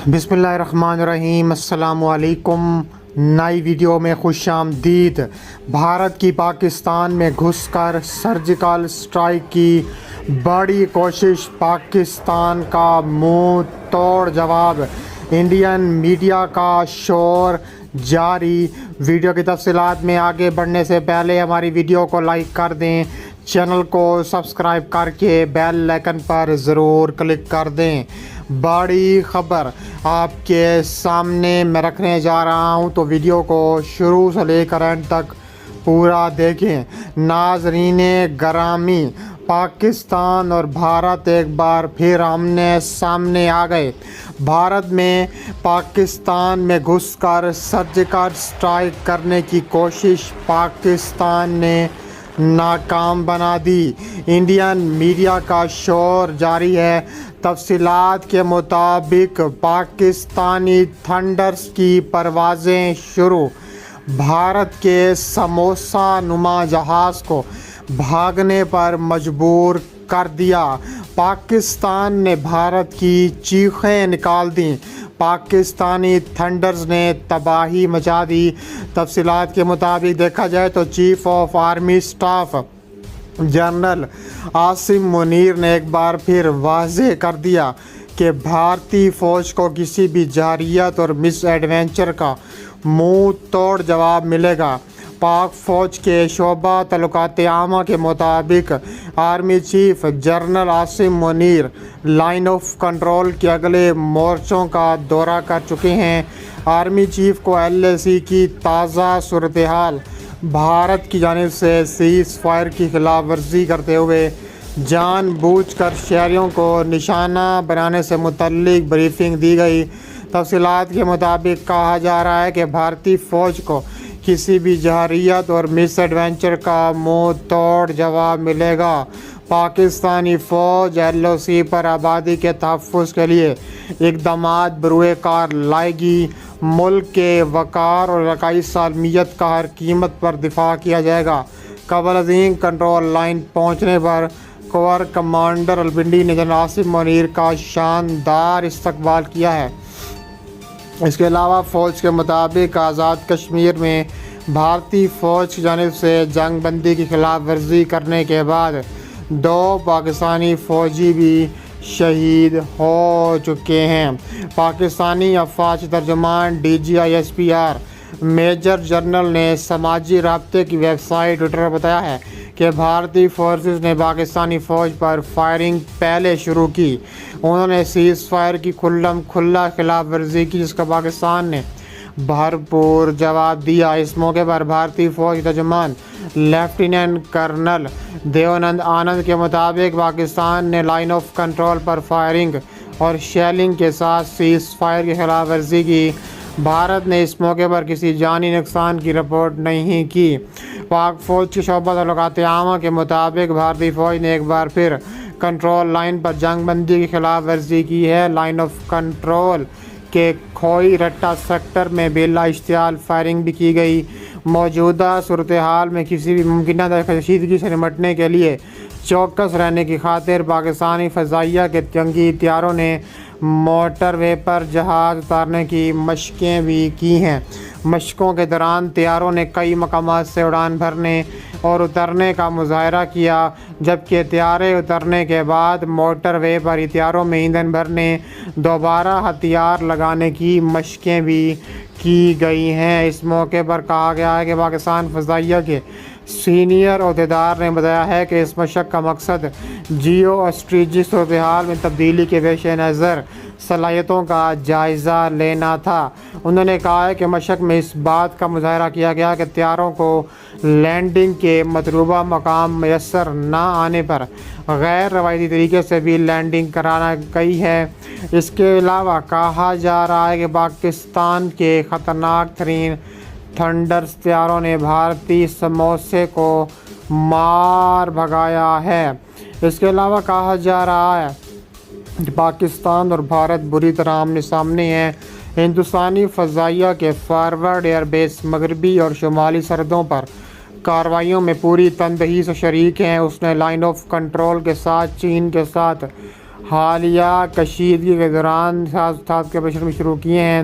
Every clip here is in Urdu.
بسم اللہ الرحمن الرحیم۔ السلام علیکم۔ نئی ویڈیو میں خوش آمدید۔ بھارت کی پاکستان میں گھس کر سرجیکل اسٹرائیک کی بڑی کوشش، پاکستان کا منہ توڑ جواب، انڈین میڈیا کا شور جاری۔ ویڈیو کی تفصیلات میں آگے بڑھنے سے پہلے ہماری ویڈیو کو لائک کر دیں، چینل کو سبسکرائب کر کے بیل آئیکن پر ضرور کلک کر دیں۔ بڑی خبر آپ کے سامنے میں رکھنے جا رہا ہوں، تو ویڈیو کو شروع سے لے کر اینڈ تک پورا دیکھیں۔ ناظرین گرامی، پاکستان اور بھارت ایک بار پھر آمنے سامنے آ گئے۔ بھارت میں پاکستان میں گھس کر سرجیکل اسٹرائیک کرنے کی کوشش پاکستان نے ناکام بنا دی۔ انڈین میڈیا کا شور جاری ہے۔ تفصیلات کے مطابق پاکستانی تھنڈرز کی پروازیں شروع، بھارت کے سموسہ نما جہاز کو بھاگنے پر مجبور کر دیا۔ پاکستان نے بھارت کی چیخیں نکال دیں، پاکستانی تھنڈرز نے تباہی مچا دی۔ تفصیلات کے مطابق دیکھا جائے تو chief of army staff general Asim Munir نے ایک بار پھر واضح کر دیا کہ بھارتی فوج کو کسی بھی جارحیت اور مس ایڈونچر کا منہ توڑ جواب ملے گا۔ پاک فوج کے شعبہ تعلقات عامہ کے مطابق army chief general Asim Munir line of control کے اگلے مورچوں کا دورہ کر چکے ہیں۔ آرمی چیف کو LAC کی تازہ صورتحال، بھارت کی جانب سے سیز فائر کی خلاف ورزی کرتے ہوئے جان بوجھ کر شہریوں کو نشانہ بنانے سے متعلق بریفنگ دی گئی۔ تفصیلات کے مطابق کہا جا رہا ہے کہ بھارتی فوج کو کسی بھی جارحیت اور مس ایڈونچر کا منہ توڑ جواب ملے گا۔ پاکستانی فوج LOC پر آبادی کے تحفظ کے لیے اقدامات بروئے کار لائے گی۔ ملک کے وقار اور علاقائی سالمیت کا ہر قیمت پر دفاع کیا جائے گا۔ قبل ازیں کنٹرول لائن پہنچنے پر کور کمانڈر البنڈی نے جنرل عاصم منیر کا شاندار استقبال کیا ہے۔ اس کے علاوہ فوج کے مطابق آزاد کشمیر میں بھارتی فوج کی جانب سے جنگ بندی کی خلاف ورزی کرنے کے بعد 2 پاکستانی فوجی بھی شہید ہو چکے ہیں۔ پاکستانی افواج ترجمان DGISPR میجر جنرل نے سماجی رابطے کی ویب سائٹ ٹویٹر پر بتایا ہے کہ بھارتی فورسز نے پاکستانی فوج پر فائرنگ پہلے شروع کی۔ انہوں نے سیز فائر کی کھلم کھلا خلاف ورزی کی، جس کا پاکستان نے بھرپور جواب دیا۔ اس موقع پر بھارتی فوج کے ترجمان لیفٹیننٹ کرنل دیونند آنند کے مطابق پاکستان نے line of control per firing اور شیلنگ کے ساتھ سیز فائر کی خلاف ورزی کی۔ بھارت نے اس موقع پر کسی جانی نقصان کی رپورٹ نہیں کی۔ پاک فوج کے شعبہ تعلقات عامہ کے مطابق بھارتی فوج نے ایک بار پھر کنٹرول لائن پر جنگ بندی کی خلاف ورزی کی ہے۔ لائن آف کنٹرول کے کھوئی رٹا سیکٹر میں بلا اشتعال فائرنگ بھی کی گئی۔ موجودہ صورتحال میں کسی بھی ممکنہ کشیدگی سے نمٹنے کے لیے چوکس رہنے کی خاطر پاکستانی فضائیہ کے جنگی طیاروں نے موٹر وے پر جہاز اتارنے کی مشقیں بھی کی ہیں۔ مشقوں کے دوران طیاروں نے کئی مقامات سے اڑان بھرنے اور اترنے کا مظاہرہ کیا، جبکہ طیارے اترنے کے بعد موٹر وے پر طیاروں میں ایندھن بھرنے، دوبارہ ہتھیار لگانے کی مشقیں بھی کی گئی ہیں۔ اس موقع پر کہا گیا ہے کہ پاکستان فضائیہ کے سینئر عہدیدار نے بتایا ہے کہ اس مشق کا مقصد جیو اسٹریٹجک صورتحال میں تبدیلی کے پیش نظر صلاحیتوں کا جائزہ لینا تھا۔ انہوں نے کہا ہے کہ مشق میں اس بات کا مظاہرہ کیا گیا کہ طیاروں کو لینڈنگ کے مطلوبہ مقام میسر نہ آنے پر غیر روایتی طریقے سے بھی لینڈنگ کرانا گئی ہے۔ اس کے علاوہ کہا جا رہا ہے کہ پاکستان کے خطرناک ترین تھنڈرز طیاروں نے بھارتی سموسے کو مار بھگایا ہے۔ اس کے علاوہ کہا جا رہا ہے کہ پاکستان اور بھارت بری طرح آمنے سامنے ہیں۔ ہندوستانی فضائیہ کے فارورڈ ایئر بیس مغربی اور شمالی سرحدوں پر کارروائیوں میں پوری تندہی سے شریک ہیں۔ اس نے لائن آف کنٹرول کے ساتھ چین کے ساتھ حالیہ کشیدگی کے دوران ساتھ کے آپریشن بھی شروع کیے ہیں۔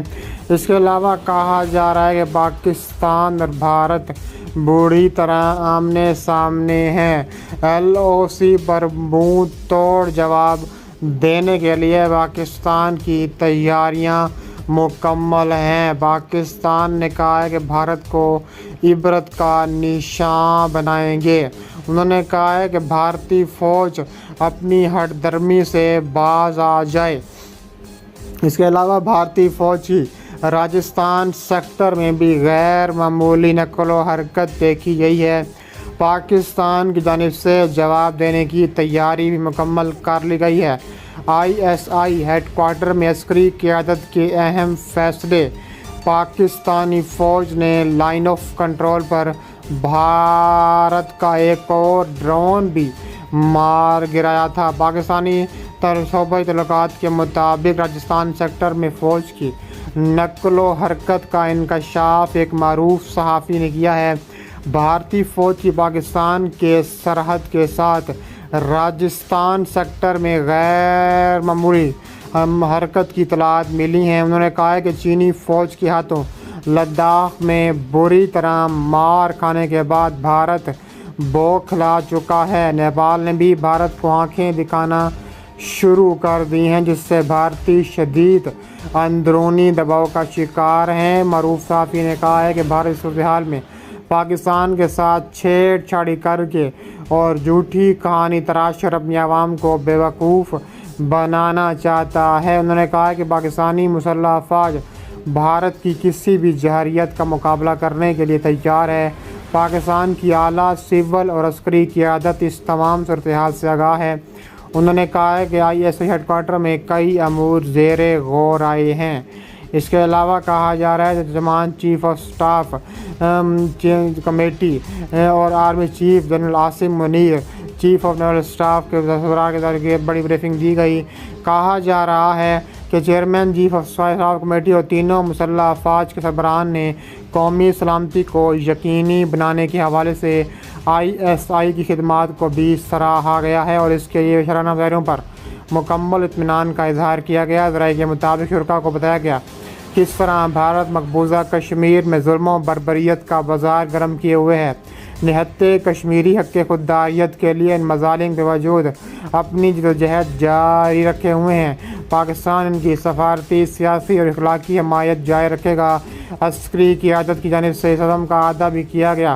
اس کے علاوہ کہا جا رہا ہے کہ پاکستان اور بھارت بری طرح آمنے سامنے ہیں۔ LOC پر منہ توڑ جواب دینے کے لیے پاکستان کی تیاریاں مکمل ہیں۔ پاکستان نے کہا ہے کہ بھارت کو عبرت کا نشان بنائیں گے۔ انہوں نے کہا ہے کہ بھارتی فوج اپنی ہٹ درمی سے باز آ جائے۔ اس کے علاوہ بھارتی فوج کی راجستھان سیکٹر میں بھی غیر معمولی نقل و حرکت دیکھی گئی ہے۔ پاکستان کی جانب سے جواب دینے کی تیاری بھی مکمل کر لی گئی ہے۔ ISI ہیڈ کوارٹر میں عسکری قیادت کے اہم فیصلے۔ پاکستانی فوج نے لائن آف کنٹرول پر بھارت کا ایک اور ڈرون بھی مار گرایا تھا۔ پاکستانی صوبائی تعلقات کے مطابق راجستھان سیکٹر میں فوج کی نقل و حرکت کا انکشاف ایک معروف صحافی نے کیا ہے۔ بھارتی فوج کی پاکستان کے سرحد کے ساتھ راجستھان سیکٹر میں غیر معمولی حرکت کی اطلاعات ملی ہیں۔ انہوں نے کہا ہے کہ چینی فوج کے ہاتھوں لداخ میں بری طرح مار کھانے کے بعد بھارت بوکھلا چکا ہے۔ نیپال نے بھی بھارت کو آنکھیں دکھانا شروع کر دی ہیں، جس سے بھارتی شدید اندرونی دباؤ کا شکار ہیں۔ معروف صحافی نے کہا ہے کہ بھارت اس صورتحال میں پاکستان کے ساتھ چھیڑ چھاڑی کر کے اور جھوٹی کہانی تراش کر اپنی عوام کو بیوقوف بنانا چاہتا ہے۔ انہوں نے کہا کہ پاکستانی مسلح افواج بھارت کی کسی بھی جارحیت کا مقابلہ کرنے کے لیے تیار ہے۔ پاکستان کی اعلیٰ سول اور عسکری قیادت اس تمام صورتحال سے آگاہ ہے۔ انہوں نے کہا ہے کہ ISI ہیڈ کوارٹر میں کئی امور زیر غور آئے ہیں۔ اس کے علاوہ کہا جا رہا ہے کہ ترجمان چیف آف اسٹاف کمیٹی اور army chief general Asim Munir, chief of naval staff کے سربراہ کے ذریعے بڑی بریفنگ دی گئی۔ کہا جا رہا ہے کہ chairman chief of staff committee اور تینوں مسلح افواج کے سربراہان نے قومی سلامتی کو یقینی بنانے کے حوالے سے ISI کی خدمات کو بھی سراہا گیا ہے اور اس کے لیے شرانہ مظاہروں پر مکمل اطمینان کا اظہار کیا گیا۔ ذرائع کے مطابق شرکاء کو بتایا گیا کس طرح بھارت مقبوضہ کشمیر میں ظلم و بربریت کا بازار گرم کیے ہوئے ہے۔ نہتے کشمیری حق خودارادیت کے لیے ان مظالم کے باوجود اپنی جدوجہد جاری رکھے ہوئے ہیں۔ پاکستان ان کی سفارتی، سیاسی اور اخلاقی حمایت جاری رکھے گا۔ عسکری قیادت کی جانب سے اس عزم کا اعادہ بھی کیا گیا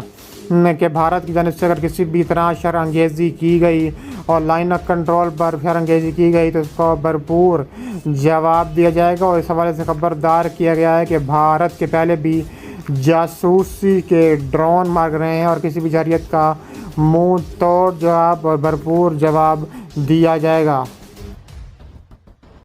کہ بھارت کی جانب سے اگر کسی بھی طرح شر انگیزی کی گئی اور لائن آف کنٹرول پر شر انگیزی کی گئی تو اس کو بھرپور جواب دیا جائے گا۔ اور اس حوالے سے خبردار کیا گیا ہے کہ بھارت کے پہلے بھی جاسوسی کے ڈرون مار رہے ہیں اور کسی بھی جارحیت کا منہ توڑ جواب اور بھرپور جواب دیا جائے گا۔